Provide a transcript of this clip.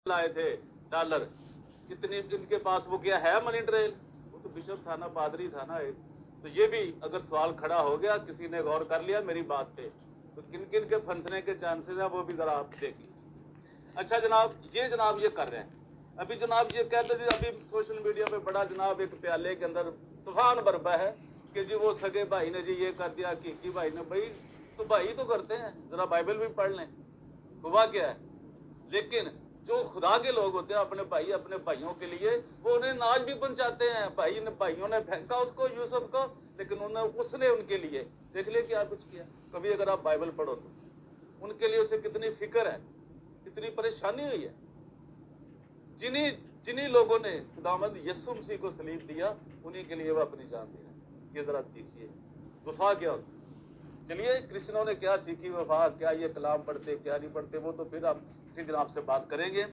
लाए थे डॉलर, कितनी इनके पास वो क्या है मनी ट्रेल? वो तो बिशप था ना, पादरी था ना एक। तो ये भी अगर सवाल खड़ा हो गया, किसी ने गौर कर लिया मेरी बात पे, तो किन किन के फंसने के चांसेस है वो भी जरा आप देख लीजिए। अच्छा जनाब, ये जनाब ये कर रहे हैं अभी जनाब, ये कहते हैं अभी सोशल मीडिया पे बड़ा जनाब एक प्याले के अंदर तूफान बरपा है कि जी वो सगे भाई ने जी ये कर दिया, की भाई ने। भाई तो भाई तो करते हैं, जरा बाइबल भी पढ़ लें, हुआ क्या है। लेकिन जो खुदा के लोग होते हैं अपने भाई, अपने भाइयों के लिए वो उन्हें नाज भी पहुंचाते हैं। भाइयों ने फेंका उसको, यूसुफ को, लेकिन उसने उनके लिए देख लिया क्या कुछ किया। कभी अगर आप बाइबल पढ़ो तो उनके लिए उसे कितनी फिक्र है, कितनी परेशानी हुई है। जिन्हीं जिन्हीं लोगों ने खुदावंद यीशु मसीह को सलीब दिया, उन्हीं के लिए वो अपनी जान दे रहे हैं। ये जरा देखिए वफा क्या होती। चलिए क्रिश्चियनों ने क्या सीखी वफा, क्या ये कलाम पढ़ते क्या नहीं पढ़ते, वो तो फिर हम किसी दिन आपसे बात करेंगे।